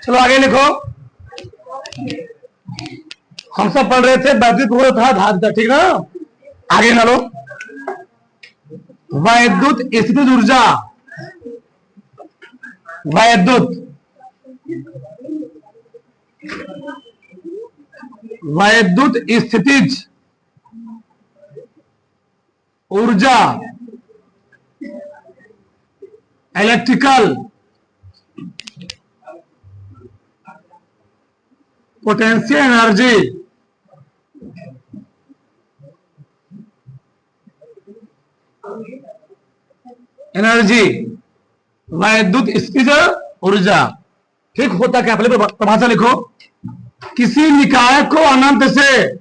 चलो आगे लिखो। हम सब पढ़ रहे थे वैद्युत वो था धातु, ठीक ना। आगे ना लो। वैद्युत स्थितिज ऊर्जा, वैद्युत वैद्युत स्थितिज ऊर्जा, इलेक्ट्रिकल पोटेंशियल एनर्जी, वैद्युत स्थितिज ऊर्जा। ठीक होता क्या, पहले परिभाषा लिखो। किसी निकाय को अनंत से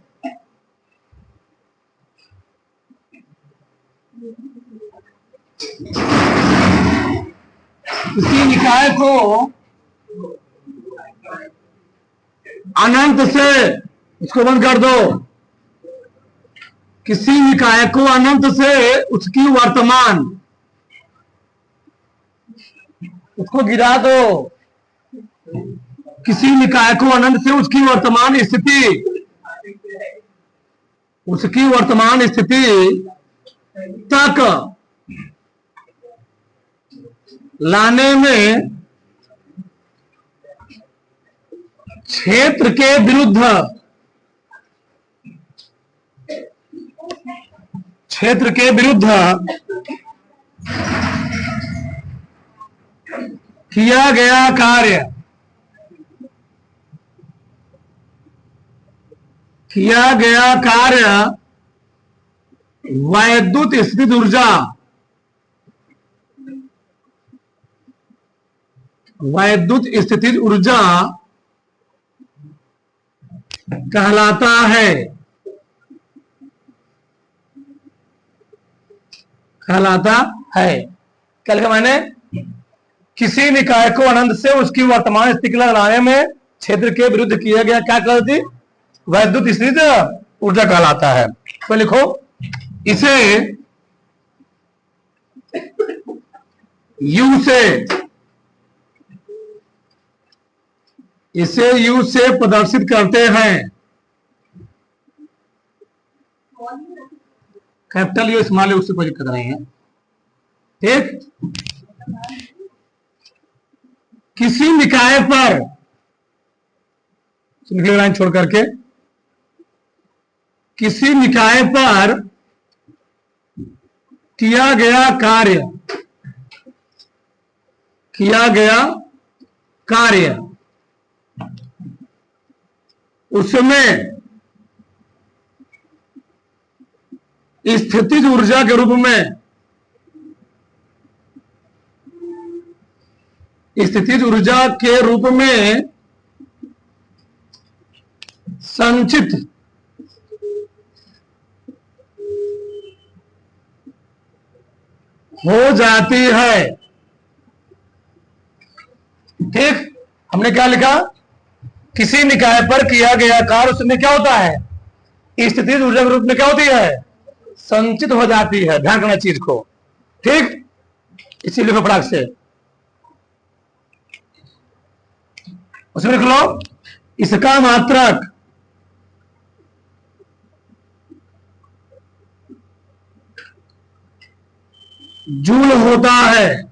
इसको बंद कर दो। किसी निकाय को अनंत से उसकी वर्तमान, उसको गिरा दो। किसी निकाय को अनंत से उसकी वर्तमान स्थिति तक लाने में क्षेत्र के विरुद्ध किया गया कार्य वैद्युत स्थितिज ऊर्जा कहलाता है। क्या लिखा मैंने? किसी निकाय को अनंत से उसकी वर्तमान स्थिति लाने में क्षेत्र के विरुद्ध किया गया क्या कहलाती? वैद्युत स्थितिज ऊर्जा कहलाता है। तो लिखो इसे यू से प्रदर्शित करते हैं। कैपिटल यू स्मॉल यू, उससे कोई दिक्कत नहीं है। ठीक, किसी निकाय पर लाइन छोड़ करके, किसी निकाय पर किया गया कार्य उसमें स्थितिज ऊर्जा के रूप में, संचित हो जाती है। ठीक, हमने क्या लिखा? किसी निकाय पर किया गया कार्य उसमें क्या होता है? स्थितिज ऊर्जा के रूप में क्या होती है? संचित हो जाती है। ध्यान करना चीज को। ठीक, इसीलिए फटाक से उसमें लिख लो, इसका मात्रक जूल होता है।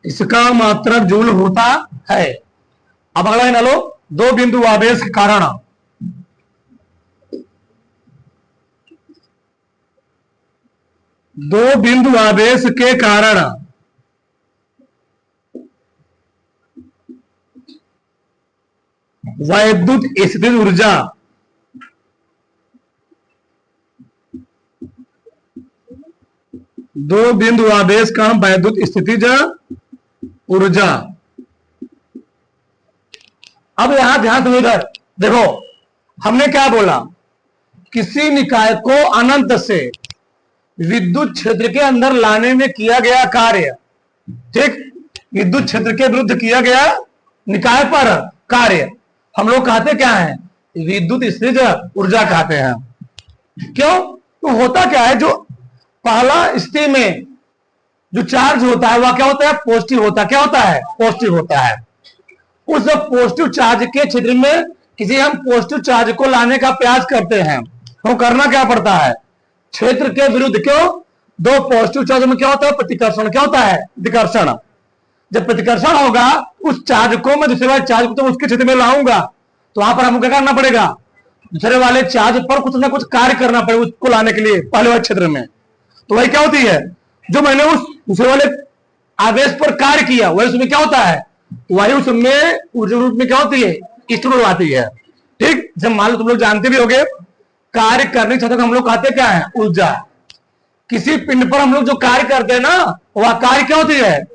इसका मात्रक जूल होता है। अब अगला ना लो, दो बिंदु आवेश के कारण, वैद्युत स्थितिज ऊर्जा दो बिंदु आवेश का वैद्युत स्थितिज ऊर्जा। अब यहां ध्यान दो, इधर देखो हमने क्या बोला? किसी निकाय को अनंत से विद्युत क्षेत्र के अंदर लाने में किया गया कार्य। ठीक, विद्युत क्षेत्र के विरुद्ध किया गया निकाय पर कार्य हम लोग कहते क्या है? विद्युत स्थितिज ऊर्जा कहते हैं। क्यों? तो होता क्या है, जो पहला स्थिति में जो चार्ज होता है वह क्या होता है, पॉजिटिव होता है। क्या होता है, पॉजिटिव होता है। उस पॉजिटिव चार्ज के क्षेत्र में किसी हम पॉजिटिव चार्ज को लाने का प्रयास करते हैं तो करना क्या पड़ता है, क्षेत्र के विरुद्ध क्यों, दो पॉजिटिव चार्ज में क्या होता है, प्रतिकर्षण। क्या होता है, प्रतिकर्षण। जब प्रतिकर्षण होगा उस चार्ज को मैं दूसरे वाले चार्ज को तो उसके क्षेत्र में लाऊंगा, तो वहां पर हमको क्या करना पड़ेगा, दूसरे वाले चार्ज पर कुछ ना कुछ कार्य करना पड़ेगा उसको लाने के लिए पहले वाले क्षेत्र में। तो वही क्या होती है, जो मैंने उस दूसरे वाले आवेश पर कार्य किया वही उसमें क्या होता है, वही उसमें ऊर्जा रूप में क्या होती है, स्टोर आती है। ठीक, जब मान लो तुम लोग जानते भी होगे कार्य करने की क्षमता को हम लोग कहते क्या है, ऊर्जा। किसी पिंड पर हम लोग जो कार्य करते हैं ना वह कार्य क्या होती है,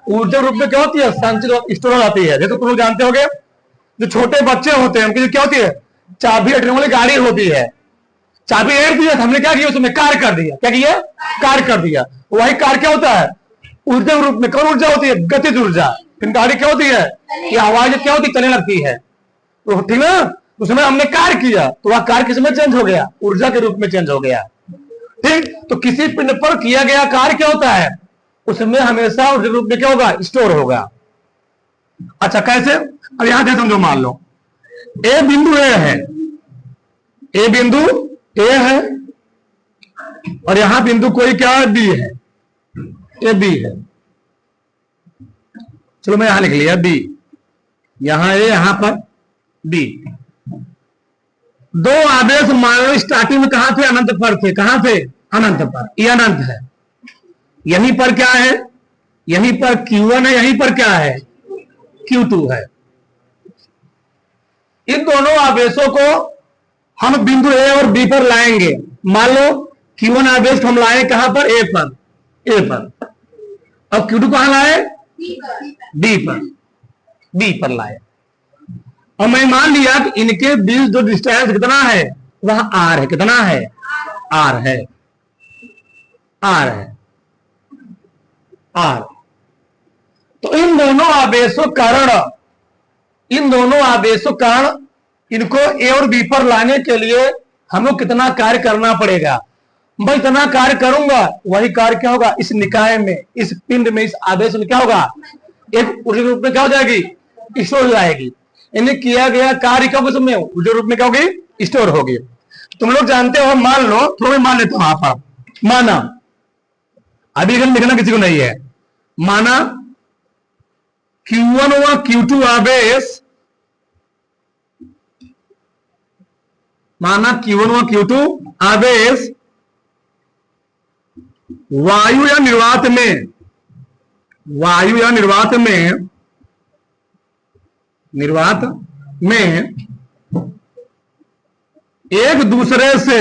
ऊर्जा रूप में क्या होती है, संचित स्टोर हो जाती है। जैसे तुम लोग जानते होगे जो छोटे बच्चे होते हैं उनकी क्या होती है, चाबी हटने वाली गाड़ी होती है, चाबी एड़ दिया हमने क्या किया, उसमें कार्य कर दिया। क्या किया, कार्य कर दिया। वही कार्य क्या होता है, ऊर्जा रूप में। कौन ऊर्जा होती है, गतिज ऊर्जा। फिर गाड़ी क्या होती है, कि आवाज क्या होती है, चलने लगती है। तो ठीक ना, उसमें हमने कार्य किया तो वह कार्य किस में चेंज हो गया, ऊर्जा के रूप में चेंज हो गया। ठीक, तो किसी पिंड पर किया गया कार्य क्या होता है, उसमें हमेशा ऊर्जा रूप में क्या होगा, स्टोर होगा। अच्छा कैसे, अब यहां से समझो, मान लो ए बिंदु ए है, ए बिंदु ए है और यहां बिंदु कोई क्या है, बी है, ए बी है। चलो मैं यहां लिख लिया बी, यहां ए यहां पर बी। दो आवेश मान लो स्टार्टिंग में कहां थे, अनंत पर थे। कहां थे, अनंत पर। ये अनंत है, यहीं पर क्या है, यहीं पर Q1 है, यहीं पर क्या है, Q2 है। इन दोनों आवेशों को हम बिंदु ए और बी पर लाएंगे। मान लो Q1 आवेश हम लाए कहां पर, ए पर, ए पर। अब Q2 कहां लाए, बी पर, बी पर लाए। और मैं मान लिया कि इनके बीच जो डिस्टेंस कितना है, वह आर है। कितना है, आर है, आर है, आर। तो इन दोनों आवेशों कारण, इन दोनों आवेशों कारण इनको ए और बी पर लाने के लिए हमें कितना कार्य करना पड़ेगा। मैं इतना कार्य करूंगा वही कार्य क्या होगा, इस निकाय में, इस पिंड में, इस आवेश में क्या होगा, एक ऊर्जा रूप में क्या हो जाएगी, स्टोर हो जाएगी। इन्हें किया गया कार्य कब उसमें ऊर्जा रूप में क्या होगी, स्टोर होगी। तुम लोग जानते हो, मान लो थोड़ा मान लेता हूं आप, माना अभी लिखना किसी को नहीं है, माना Q1 व Q2 आवेश, माना Q1 व Q2 आवेश वायु या निर्वात में, वायु या निर्वात में, निर्वात में एक दूसरे से,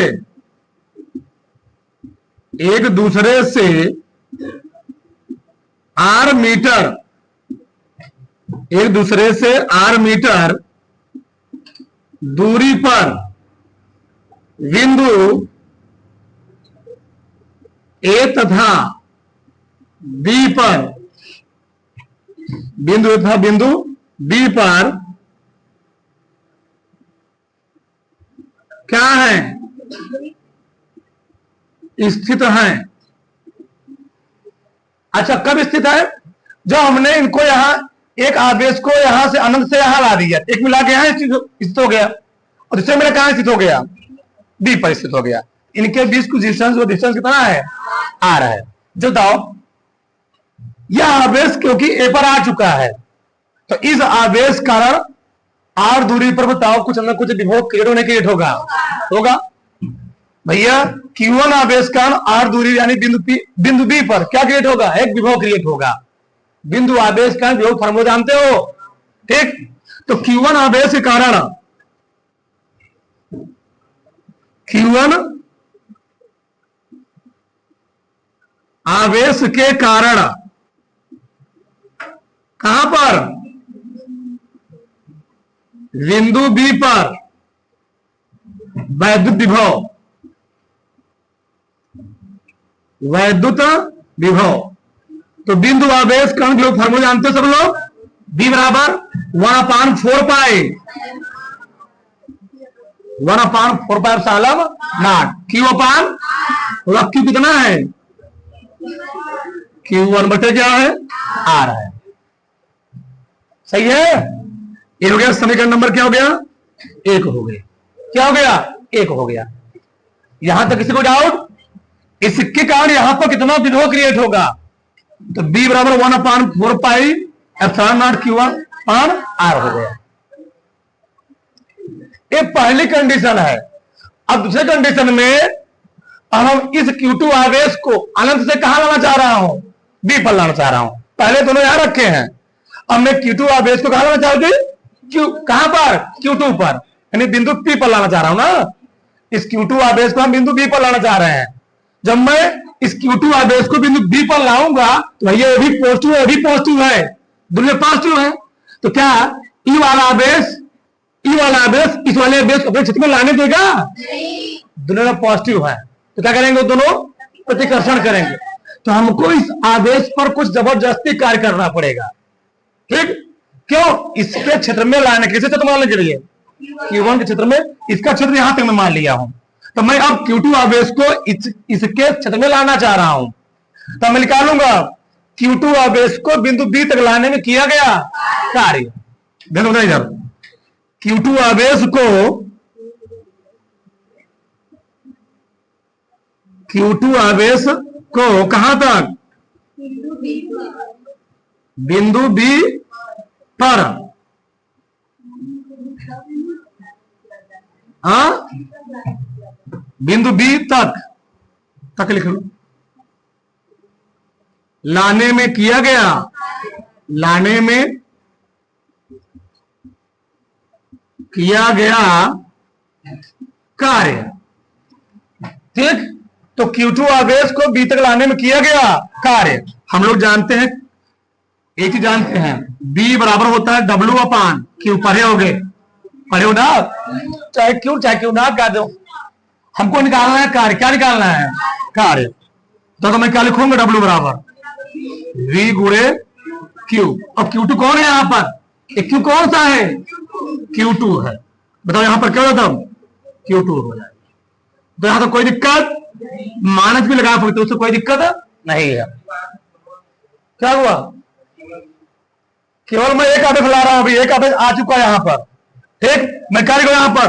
एक दूसरे से आर मीटर, एक दूसरे से आर मीटर दूरी पर बिंदु ए तथा बी पर, बिंदु तथा बिंदु बी पर क्या है, स्थित है। अच्छा कब स्थित है, जो हमने इनको यहां एक आवेश को यहां से अनंत से यहां ला दिया, एक मिला के यहां स्थित हो गया और दूसरे मेरा कहां स्थित हो गया, बी पर स्थित हो गया। इनके बीच कुछ डिस्टेंस, वो डिस्टेंस कितना है, आर है। जो दाओ यह आवेश क्योंकि ए पर आ चुका है तो इस आवेश कारण आर दूरी पर बताओ कुछ ना कुछ विभव क्रिएट होने क्रिएट होगा, होगा भैया। Q1 आवेश कारण आर दूरी यानी बिंदु बी पर क्या क्रिएट होगा, एक विभव क्रिएट होगा। बिंदु आवेश का विभव फॉर्मूला जानते हो, ठीक। तो Q1 आवेश के कारण, Q1 आवेश के कारण कहां पर, बिंदु बी पर वैद्युत विभव, वैद्युत विभव। तो बिंदु आवेश कण के लोग फॉर्मूला जानते हो सब लोग, बी बराबर 1/4 पाई, 1/4 पाई सालम नॉट Q अपान, और क्यू कितना है, Q1 बटे क्या है, R है। सही है, ये हो गया समीकरण नंबर क्या हो गया, 1 हो गया। क्या हो गया, 1 हो गया। यहां तक किसी को डाउट? इसके कारण यहां पर कितना विभव क्रिएट होगा, तो B बराबर 1/4 pi epsilon not Q1 R हो गया। ये पहली कंडीशन है। अब दूसरे कंडीशन में अब हम इस Q2 आवेश को अनंत से कहां लाना चाह रहा हूं, B पर लाना चाह रहा हूं। पहले दोनों यहां रखे हैं, अब मैं Q2 आवेश को कहां लाना चाहूंगी, कहां पर, Q2 पर, यानी बिंदु P पर लाना चाह रहा हूं ना। इस Q2 आवेश को हम बिंदु B पर लाना चाह रहे हैं। जब मैं इस Q2 आवेश को बिंदु B पर लाऊंगा तो भैया ये भी पॉजिटिव है, ये भी पॉजिटिव है, दोनों पॉजिटिव है। तो क्या ई वाला आवेश इस वाले आवेश अपने क्षेत्र में लाने देगा, दोनों में पॉजिटिव है। तो क्या करेंगे, दोनों प्रतिकर्षण करेंगे। तो हमको इस आवेश पर कुछ जबरदस्ती कार्य करना पड़ेगा। ठीक, क्यों, इसके क्षेत्र में लाने के लिए, क्षेत्र मान लीजिए Q1 के क्षेत्र में, इसका क्षेत्र यहां तक मैं मान लिया हूं, तो मैं अब Q2 आवेश को इसके क्षेत्र में लाना चाह रहा हूं। तो मैं निकालूंगा Q2 आवेश को बिंदु B तक लाने में किया गया कार्य। देखो ना इधर, Q2 आवेश को कहां तक, बिंदु B पर, बिंदु B तक लिख लो, लाने में किया गया, लाने में किया गया कार्य। ठीक, तो Q2 आवेश को B तक लाने में किया गया कार्य। हम लोग जानते हैं, एक ही जानते हैं, B बराबर होता है W/Q। पढ़े हो ना, चाहे क्यों ना कह दो, हमको निकालना है कार्य। क्या निकालना है, कार्य। तो मैं क्या लिखूंगा, W बराबर V गुणे Q। अब Q2 कौन है यहां पर, Q कौन सा है, Q2 है। बताओ यहां पर क्या होता, Q2 हो जाए। तो यहां तो कोई दिक्कत, मानस भी लगा सकते, उससे कोई दिक्कत नहीं है। क्या हुआ, केवल मैं एक आवेश ला रहा हूं, अभी एक आवेश आ चुका है यहां पर। ठीक, मैं कार्य को यहां पर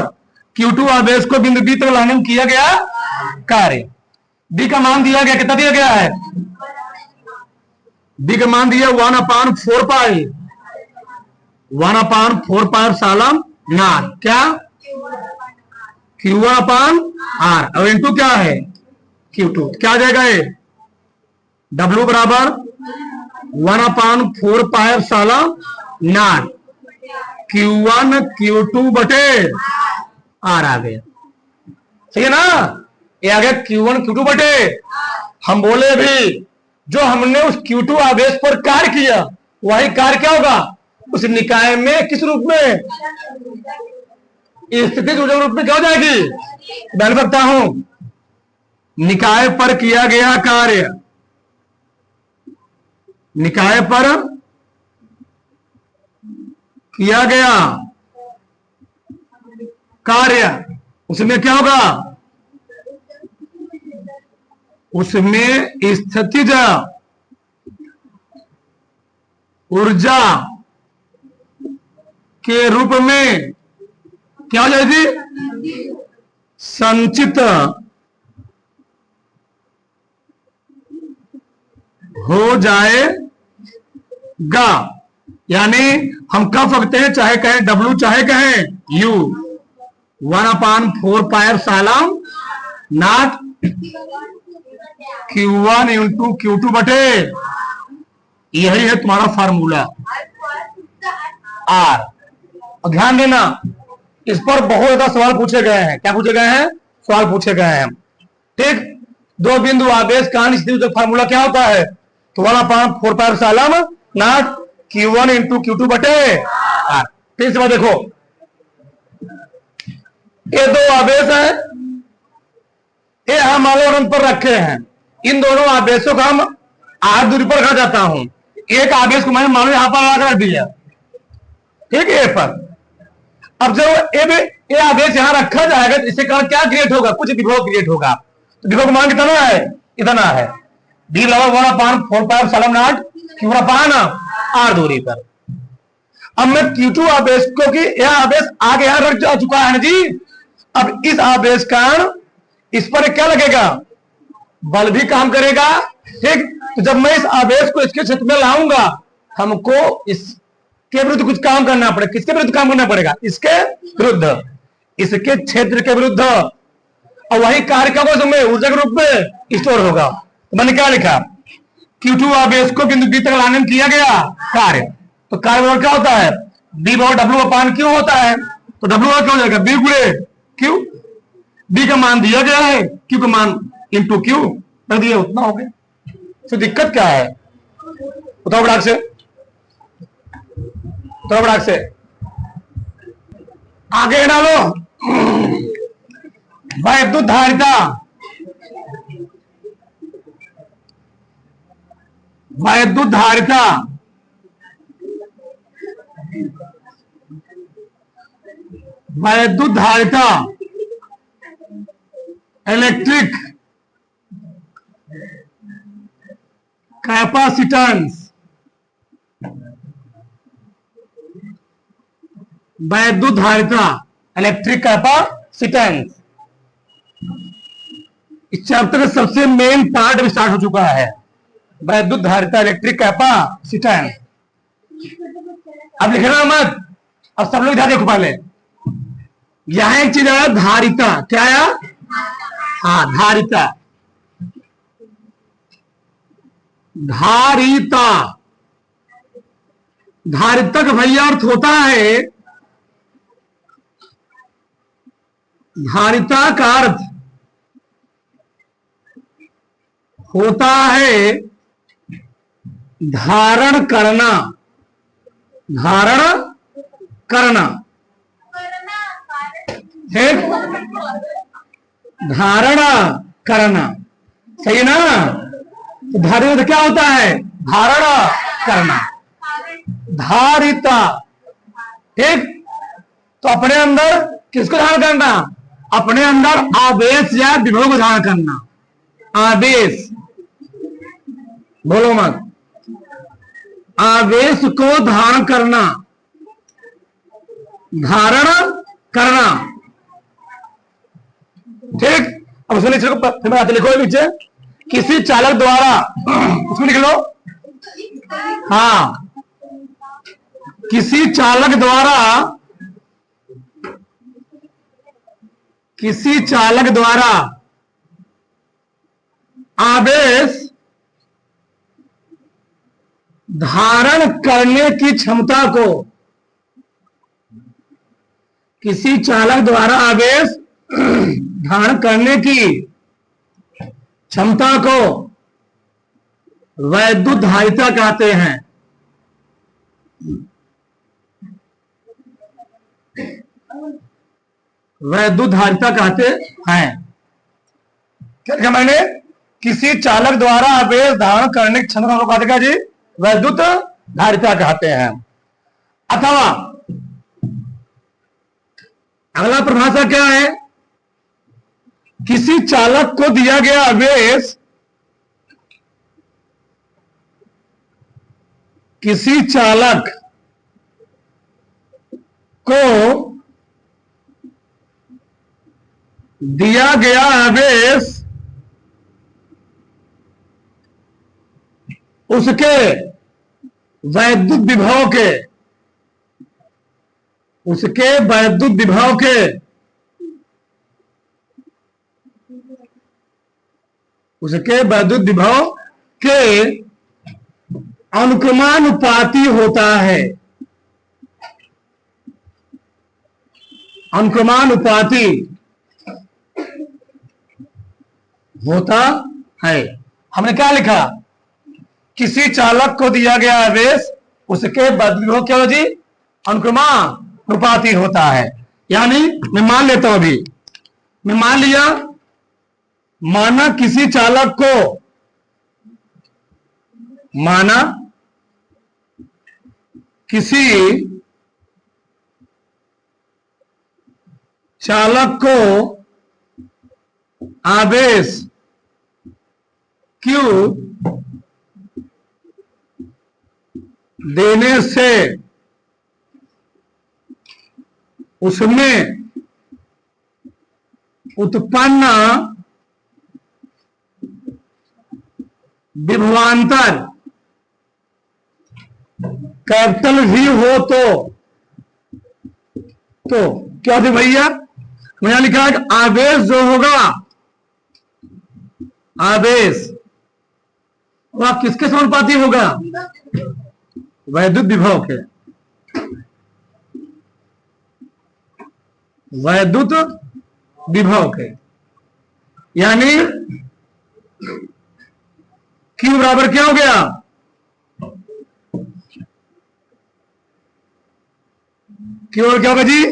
Q2 आवेश को बिंदु B तक लाने में किया गया कार्य। B का मान दिया गया, कितना दिया गया है, B का मान दिया 1/4 पाई, 1/4 पाई एप्सिलॉन नॉट क्या, Q1/R। अब इनटू क्या है, Q2। क्या आ जाएगा ये, W बराबर 1/4 pi epsilon not Q1 Q2 बटे R आ गया। सही है ना, ये आ गया Q1 Q2 बटे। हम बोले भी जो हमने उस Q2 आवेश पर कार्य किया, वही कार्य क्या होगा, उस निकाय में किस रूप में, स्थितिज ऊर्जा रूप में क्या हो जाएगी। मैं बताता हूं, निकाय पर किया गया कार्य, निकाय पर किया गया कार्य, उसमें क्या होगा, उसमें स्थितिज ऊर्जा के रूप में क्या हो जाएगी, संचित हो जाएगा। यानी हम कह सकते हैं, चाहे कहें W चाहे कहें U, 1/4 pi epsilon not Q1 into Q2 बटे, यही है तुम्हारा फार्मूला R। और ध्यान देना, इस पर बहुत ज्यादा सवाल पूछे गए हैं। क्या पूछे गए हैं, सवाल पूछे गए हैं। ठीक, दो बिंदु आवेश का फार्मूला क्या होता है, तो 1/4 pi epsilon not Q1 into Q2 बटे R। फिर से देखो, ये दो आवेश है, ये हम अवलंबन पर रखे हैं। इन दोनों आवेशों का हम R दूरी पर रखा जाता हूं। एक आवेश को मैंने मान लो यहां पर लगा रख दिया, ठीक है, पर अब जब ये आवेश यहां रखा जाएगा तो इससे कारण क्या क्रिएट होगा, कुछ विभव क्रिएट होगा। तो विभव का मान कितना है, इतना है। बी बराबर 1/4 सालम नॉट क्यू अपान आर दूरी पर। अब मैं Q2 आवेश को कि यह आवेश आगे यहां रख जा चुका है ना जी। अब इस आवेश का इस पर क्या लगेगा, बल भी काम करेगा। ठीक, तो जब मैं इस आवेश को इसके क्षेत्र में लाऊंगा, हमको इसके विरुद्ध कुछ काम करना पड़ेगा। किसके विरुद्ध काम करना पड़ेगा, इसके विरुद्ध, इसके क्षेत्र के विरुद्ध, और वही कार्य का में ऊर्जा के रूप में स्टोर होगा। तो मैंने क्या लिखा, Q2 आवेश को बिंदु बी तक लाने में किया गया कार्य, तो कार्य बराबर क्या होता है, बी बराबर डब्ल्यू अपान क्यू होता है। तो डब्ल्यू बराबर क्या हो जाएगा, बी गुणे क्यू। बी का मान दिया गया है, क्यू का मान इंटू क्यू रख दिया, उतना हो गया। तो दिक्कत क्या है, बताओ बड़ाक से, बताओ बड़ाक से, आगे डालो। वैद्युत धारिता, वैद्युत धारिता वैद्युत धारिता इलेक्ट्रिक कैपेसिटेंस, वैद्युत धारिता इलेक्ट्रिक कैपेसिटेंस, इस चैप्टर का सबसे मेन पार्ट भी स्टार्ट हो चुका है, वैद्युत धारिता इलेक्ट्रिक कैपेसिटेंस। अब लिखना मत, अब सब लोग ध्यान देखो। पहले यहां एक चीज आया धारिता, क्या आया, हाँ धारिता, धारिता, धारिता का भैया अर्थ होता है, धारिता का अर्थ होता है धारण करना, धारण करना, ठीक, धारण करना, सही है ना। तो धारिता क्या होता है, धारण करना, धारिता, ठीक। तो अपने अंदर किसको धारण करना, अपने अंदर आवेश या विभव को धारण करना, आवेश, बोलो मत, आवेश को धारण करना, धारण करना, ठीक। अब उसमें लिखो नीचे, किसी चालक द्वारा, उसमें लिख लो, हाँ, किसी चालक द्वारा, किसी चालक द्वारा आवेश धारण करने की क्षमता को, किसी चालक द्वारा आवेश धारण करने की क्षमता को वैद्युत धारिता कहते हैं। वैद्युत धारिता कहते हैं। क्या लिखा मैंने, किसी चालक द्वारा आवेश धारण करने की क्षमता को कहते हैं जी, वैद्युत धारिता कहते हैं। अथवा अगला परिभाषा क्या है, किसी चालक को दिया गया आवेश, किसी चालक को दिया गया आवेश उसके वैद्युत विभव के, उसके वैद्युत विभव के उसके वैद्युत विभव के अनुक्रमानुपाती होता है, अनुक्रमानुपाती होता है। हमने क्या लिखा, किसी चालक को दिया गया आवेश उसके वैद्युत विभव क्या हो जी, अनुक्रमानुपाती होता है। यानी मैं मान लेता हूं, अभी मैं मान लिया, माना किसी चालक को, माना किसी चालक को आवेश Q देने से उसमें उत्पन्न विभवांतर कैपिटल V हो तो क्या थे भैया, यहां लिखा है कि आवेश जो होगा, आवेश वह किसके समानुपाती होगा, वैद्युत विभव के, वैद्युत विभव के। यानी Q बराबर क्या हो गया, Q और क्या होगा जी,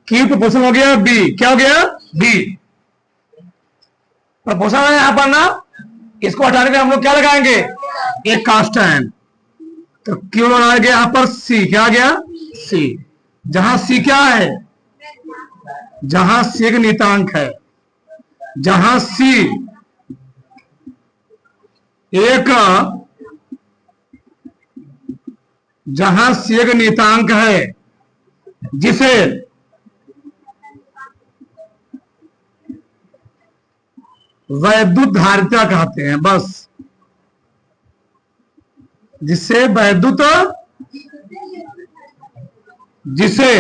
Q प्रोपोर्शन हो गया B, क्या हो गया B प्रोपोर्शन है यहां पर ना, इसको हटाने के हम लोग क्या लगाएंगे, एक कांस्टेंट, तो Q आ गया यहां पर C, क्या आ गया C, जहां C क्या है, जहां C एक नियतांक है, जहां C एक, जहां C एक नियतांक है जिसे वैद्युत धारिता कहते हैं, बस जिसे वैद्युत, जिसे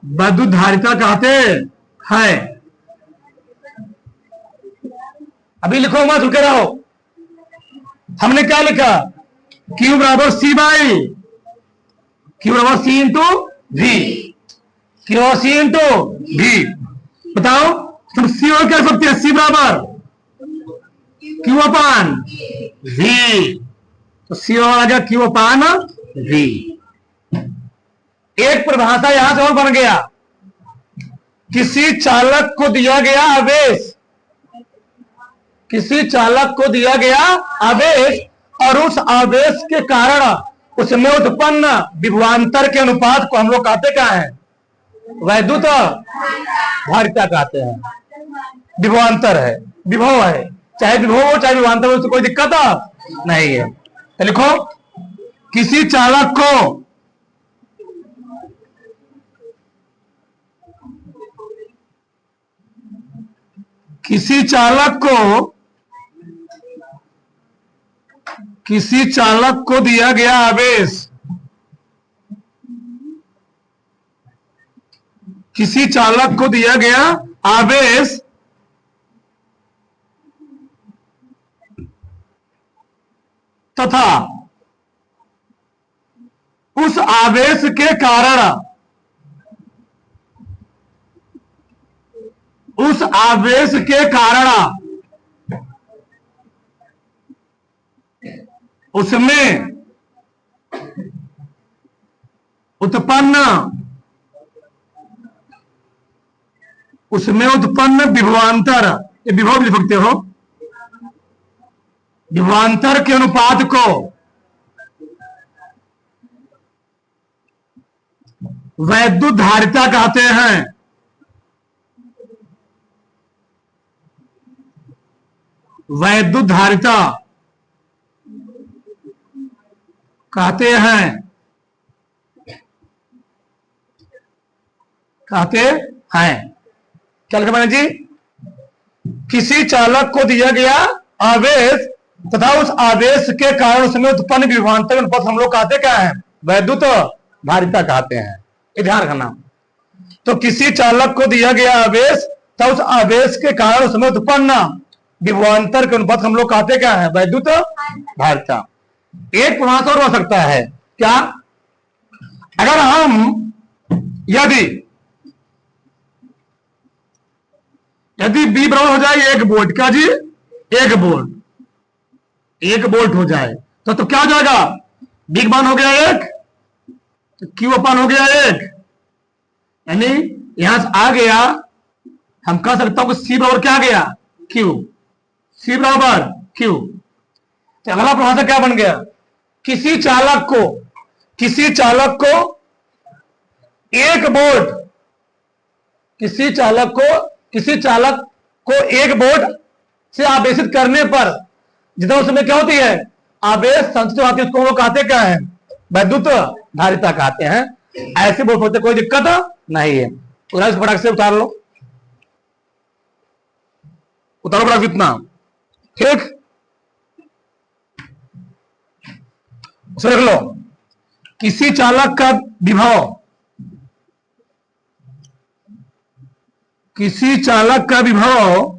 वैद्युत धारिता कहते हैं। अभी लिखो मत, रुके रहो, हमने क्या लिखा, Q बराबर C बाई, Q बराबर C इंटू V, Q बराबर C इंटू V। बताओ तुम C और क्या सकते हैं, C बराबर Q अपान V, तो C और आ गया Q अपान V। एक परिभाषा यहां से और बन गया, किसी चालक को दिया गया आवेश, किसी चालक को दिया गया आवेश और उस आवेश के कारण उसमें उत्पन्न विभवांतर के अनुपात को हम लोग कहते क्या है, वैद्युत धारिता कहते हैं। विभवांतर है, विभव है, चाहे विभव हो चाहे विभवांतर हो, उससे कोई दिक्कत नहीं है। तो लिखो किसी चालक को, किसी चालक को, किसी चालक को दिया गया आवेश, किसी चालक को दिया गया आवेश तथा उस आवेश के कारण, उस आवेश के कारण उसमें उत्पन्न, उसमें उत्पन्न विभवांतर, ये विभव लिख सकते हो, विभवांतर के अनुपात को वैद्युत धारिता कहते हैं। वैद्युत धारिता कहते हैं, कहते हैं। क्या लिखा मैंने जी, किसी चालक को दिया गया आवेश तथा उस आवेश के कारण उसमें उत्पन्न विभवांतर अनुपात हम लोग कहते क्या है, वैद्युत धारिता कहते हैं। ये ध्यान रखना। तो किसी चालक को दिया गया आवेश तथा उस आवेश के कारण उसमें उत्पन्न विभवांतर के अनुपात हम लोग कहते क्या है, वैद्युत धारिता। एक परिभाषा और हो सकता है क्या, अगर हम यदि B बराबर हो जाए 1 वोल्ट का जी, 1 वोल्ट, 1 वोल्ट हो जाए तो क्या हो जाएगा, B का मान हो गया 1, तो Q अपान हो गया 1, यानी यहां से आ गया, हम कह सकता हूं कि C बराबर क्या आ गया, Q, C बराबर Q। तो अगला परिभाषा क्या बन गया, किसी चालक को, किसी चालक को 1 वोल्ट, किसी चालक को, किसी चालक को 1 वोल्ट से आवेशित करने पर जितना उसमें क्या होती है, आवेश संचित होती है उसको वो कहते क्या है? वैद्युत धारिता कहते हैं। ऐसे बोल सकते, कोई दिक्कत नहीं है। उधर इस फटाक से उतार लो, उतारो फटाक इतना, ठीक। उसे रख लो। किसी चालक का विभव, किसी चालक का विभव,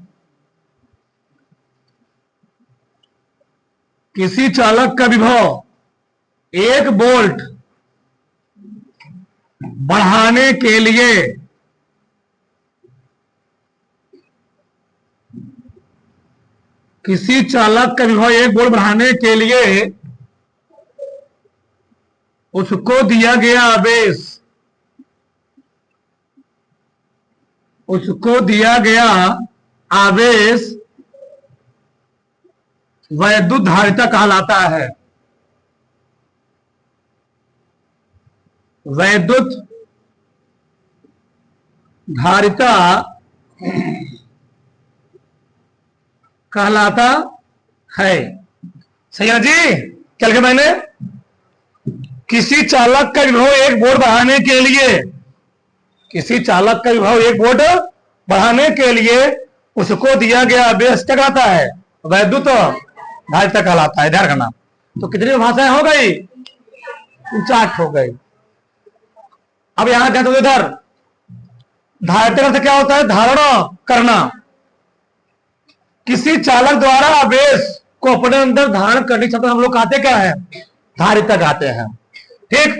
किसी चालक का विभव 1 वोल्ट बढ़ाने के लिए किसी चालक का विभव 1 वोल्ट बढ़ाने के लिए उसको दिया गया आवेश, उसको दिया गया आवेश वैद्युत धारिता कहलाता है। वैद्युत धारिता कहलाता है। सही है जी। क्या लिखा मैंने? किसी चालक का विभव 1 वोल्ट बढ़ाने के लिए, किसी चालक का विभव 1 वोल्ट बढ़ाने के लिए उसको दिया गया आवेश क्या कहलाता है? वैद्युत धारिता कहलाता है। ध्यान रखना। तो कितनी भाषाएं हो गई? 49 हो गई। अब यहां ध्यान दो, इधर धारिता का क्या होता है? धारण करना। किसी चालक द्वारा आवेश को अपने अंदर धारण करने की क्षमता हम लोग कहते क्या है? धारिता कहते हैं। ठीक।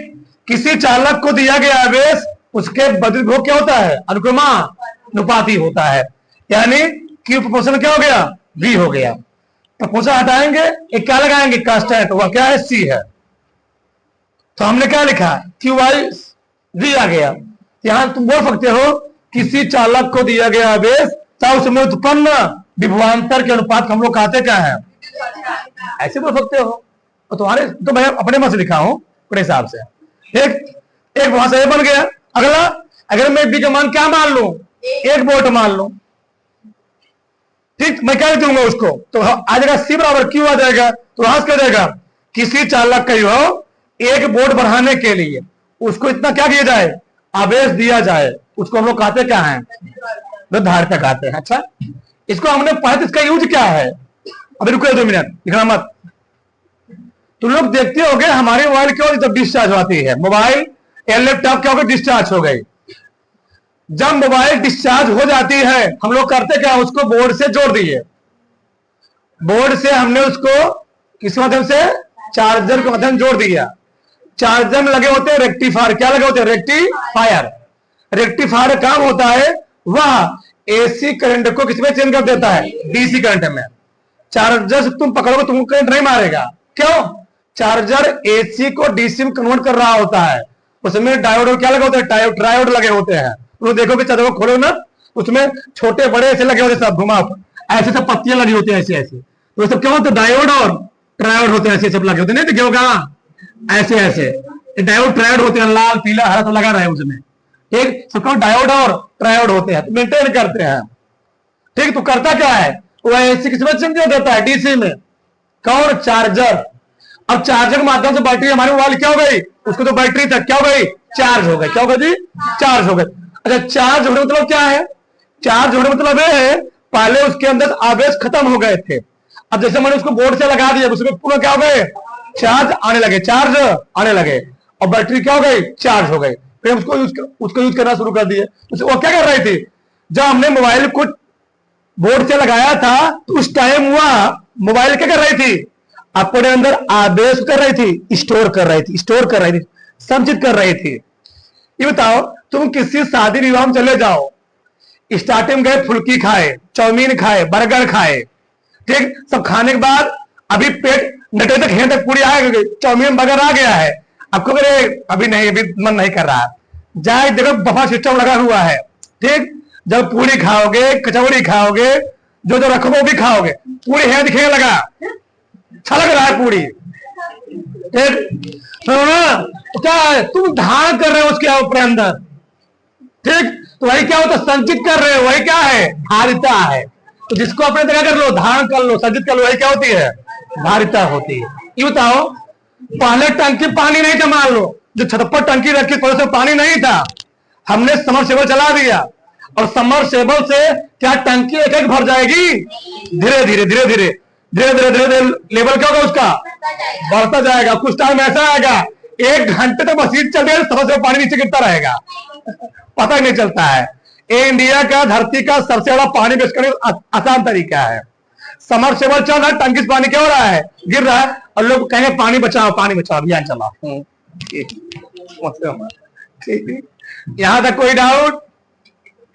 किसी चालक को दिया गया आवेश उसके बदल विभव क्या होता है? अनुक्रमानुपाती होता है। यानी Q प्रोपोर्शनल क्या हो गया? V हो गया। प्रोपोर्शनल हटाएंगे, एक क्या लगाएंगे? कांस्टेंट। वह क्या है? C है। तो हमने क्या लिखा? QI V आ गया। यहां तुम बोल सकते हो किसी चालक को दिया गया आवेश तब उसमें उत्पन्न विभवांतर के अनुपात हम लोग कहते क्या है? ऐसे बोल सकते हो। तो तुम्हारे तो मैं अपने मन से लिखा हूं अपने हिसाब से। एक भाषा बन गया। अगला, अगर मैं B का मान क्या मान लूं? 1 वोल्ट मान लूं। ठीक। मैं क्या दूंगा उसको? तो आ जाएगा C बराबर Q आ जाएगा। तो यहां से क्या जाएगा? किसी चालक का विभव 1 वोल्ट बढ़ाने के लिए उसको इतना क्या किया जाए? आवेश दिया जाए। उसको हम लोग कहते क्या है? धारिता कहते हैं। अच्छा, इसको हमने पढ़ा, इसका यूज क्या है? अभी रुको 2 मिनट, लिखना मत। तुम लोग देखते होंगे हमारे मोबाइल क्या जब डिस्चार्ज होती है, मोबाइल या लैपटॉप क्या हो गई? डिस्चार्ज हो गई। जब मोबाइल डिस्चार्ज हो जाती है हम लोग करते क्या? उसको बोर्ड से जोड़ दिए। बोर्ड से हमने उसको किस माध्यम से? चार्जर के माध्यम जोड़ दिया। चार्जर में लगे होते हैं रेक्टिफायर। क्या लगे होते हैं? रेक्टिफायर। रेक्टिफायर का काम होता है वह एसी करंट को किसमें चेंज कर देता है? डीसी करंट में। चार्जर से तुम पकड़ोगे तुमको करंट नहीं मारेगा। क्यों? चार्जर एसी को डीसी में कन्वर्ट कर रहा होता है। उसमें डायोड क्या लगे होते हैं? ट्रायोड लगे होते हैं। तो देखोगे चार्जर को खोलो ना, उसमें छोटे बड़े ऐसे लगे होते हैं, सब घुमा ऐसे सब पत्तियां लगी होती है ऐसे ऐसे। तो सब क्या होता है? डायोड और ट्रायोड होते हैं, ऐसे सब लगे होते हैं। नहीं देखिए होगा ऐसे ऐसे डायोड ट्रायोड होते हैं, लाल पीला हरा सब लगा रहे हैं उसमें। ठीक। सबका डायोड और ट्रायोड होते हैं, मेंटेन करते हैं। ठीक। तो करता क्या है? वो एसी किसमें चेंज कर देता है? डीसी में। कौन? चार्जर। अब चार्जर के माध्यम से बैटरी हमारे मोबाइल क्या हो गई? उसको तो बैटरी तक क्या हो गई? चार्ज हो गई। क्या हो गई जी? चार्ज हो गई। अच्छा, चार्ज होने मतलब क्या है? चार्ज होने मतलब ये है पहले उसके अंदर आवेश खत्म हो गए थे। अब जैसे मैंने उसको बोर्ड से लगा दिया, उसमें पूरा क्या हो गए? चार्ज आने लगे, चार्ज आने लगे, और बैटरी क्या हो गई? चार्ज हो गई। फिर उसको यूज करना शुरू कर दिए। वो क्या कर रही थी? जब हमने मोबाइल को बोर्ड से लगाया था तो उस टाइम वह मोबाइल क्या कर रही थी? अपने अंदर आवेश कर रही थी, स्टोर कर रही थी, स्टोर कर रही थी, संचित कर रही थी। ये बताओ, तुम किसी शादी विवाह में चले जाओ, स्टार्टिंग में गए फुल्की खाए, चाउमीन खाए, बर्गर खाए। ठीक। सब खाने के बाद अभी पेट नटे तक है तक पूरी आ गई, चाउमीन बर्गर आ गया है। आपको करे अभी नहीं, अभी मन नहीं कर रहा। जाए देखो बफा सिस्टम लगा हुआ है। ठीक। जब पूरी खाओगे, कचौड़ी खाओगे, जो जो रखोगे वो भी खाओगे, पूरी है दिखेगा लगा, अच्छा लग रहा है पूरी। ठीक। तो क्या है? तुम धारण कर रहे हो उसके ऊपर अंदर। ठीक। तो वही क्या होता है? संचित कर रहे हो। वही क्या है? धारिता है। तो जिसको अपने तरह कर लो, धारण कर लो, संचित कर लो, वही क्या होती है? धारिता होती है। ये बताओ, पहले टंकी पानी नहीं था, मान लो जो छत पर टंकी रखी थोड़े से पानी नहीं था, हमने समरसेबल चला दिया, और समरसेबल से क्या टंकी एक एक भर जाएगी? धीरे धीरे धीरे धीरे धीरे धीरे धीरे धीरे लेवल क्या होगा उसका? बढ़ता जाएगा। कुछ टाइम ऐसा आएगा 1 घंटे तक मशीन चल रही है, समरसेबल पानी नीचे गिरता रहेगा, पता ही नहीं चलता है। ये इंडिया का धरती का सबसे बड़ा पानी बेच करने का आसान तरीका है। समरसेबल चल रहा है, टंकी से पानी क्या हो रहा है? गिर रहा है, और लोग कहेंगे पानी बचाओ अभियान चला। यहां तक कोई डाउट?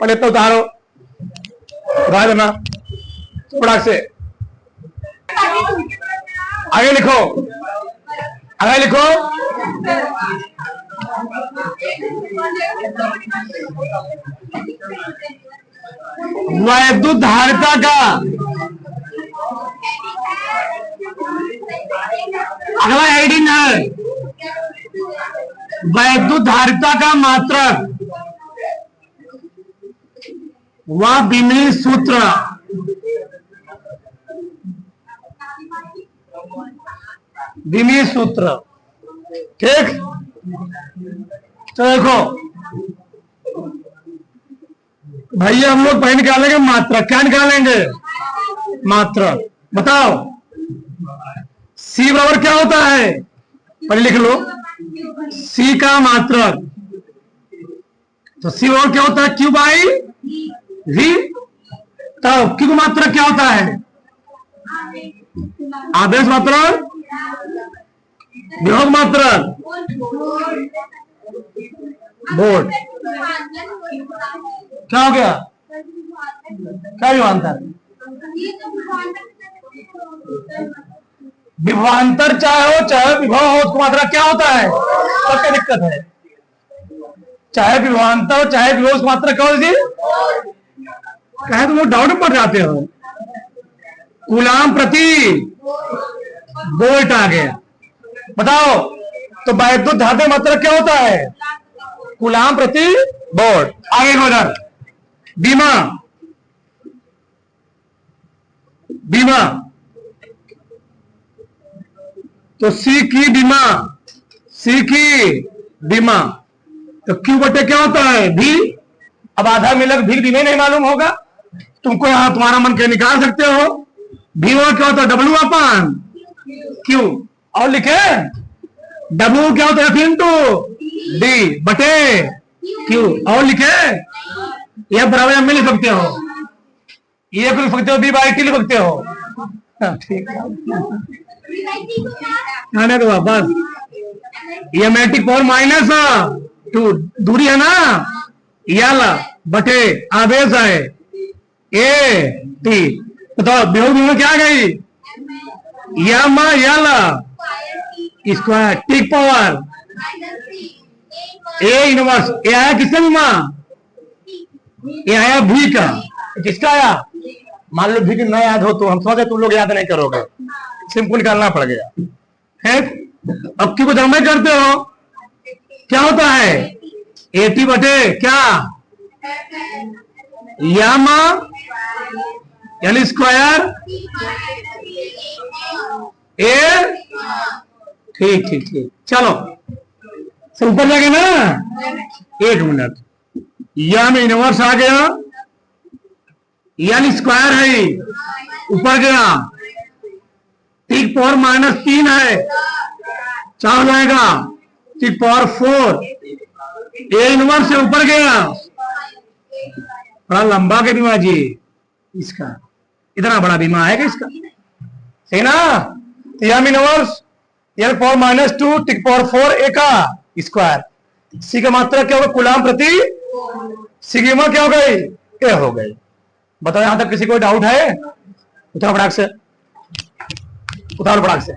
पहले तो उतारो, उतार देना थोड़ा से। आगे लिखो, आगे लिखो। वैद्युत धारिता का अगला हेडिंग है वैद्युत धारिता का मात्रक व विमीय सूत्र। विमीय सूत्र, ठीक। तो देखो भैया, हम लोग पहले निकालेंगे मात्रक। क्या निकालेंगे? मात्रक। बताओ C बराबर क्या होता है? पहले लिख लो, C का मात्रक। तो C बराबर क्या होता है? Q by V। तो Q का मात्रक क्या होता है? आवेश मात्रक, विभव मात्रक, वोल्ट। क्या हो गया? क्या विभवांतर? विभवांतर चाहे हो चाहे विभव हो, उसको मात्रा क्या होता है? सब क्या दिक्कत है? चाहे विभवांतर हो चाहे विभव, उसको मात्रा क्या होती है? कहे तुम लोग डाउट में पड़ जाते हो। कूलाम प्रति वोल्ट आ गया। बताओ तो वैद्युत धारिता मात्रक क्या होता है? कूलाम प्रति वोल्ट। आगे उधर बीमा, बीमा तो C की बीमा, C की बीमा। तो Q बटे क्या होता है? V। अब आधा मिलक भी बीमा नहीं मालूम होगा तुमको, यहां तुम्हारा मन के निकाल सकते हो। V क्या होता है? W अपन Q। और लिखे W क्या होता है? F इंटू D बटे Q। और लिखे यह बराबर में लिख सकते हो, ये लिख सकते हो, B बाई T लिख सकते हो। ठीक है, आने दो बस। ये मैट्रिक पावर -2 दूरी है ना, यल बटे आवेश है A T। बताओ विभव में क्या गई? यम यल स्क्वायर टिक पावर A इनवर्स। ये आया किसका बीमा? ये आया V का। किसका आया? मान लो V की न याद हो तो हम समझे तुम लोग याद नहीं करोगे, सिंपल निकालना पड़ गया है। अब Q को जब में करते हो क्या होता है? AT बटे क्या? यम यल स्क्वायर A। ठीक ठीक ठीक, चलो ऊपर जाके ना 1 मिनट। यम इनवर्स आ गया, यल स्क्वायर है ऊपर गया, टिक पावर -3 है, 4 हो जाएगा, टिक पावर 4। A इनवर्स से ऊपर गया, बड़ा लंबा के बीमा जी इसका, इतना बड़ा बीमा है कि इसका, सही ना। यम इनवर्स यल पावर -2 टिक पावर 4 A का स्क्वायर। C का मात्रा क्या होगा? कूलाम प्रति सिग्मा क्या हो गई? A हो गई। बताओ यहां तक किसी को डाउट है? उतारो फटाक से, उतारो फटाक से।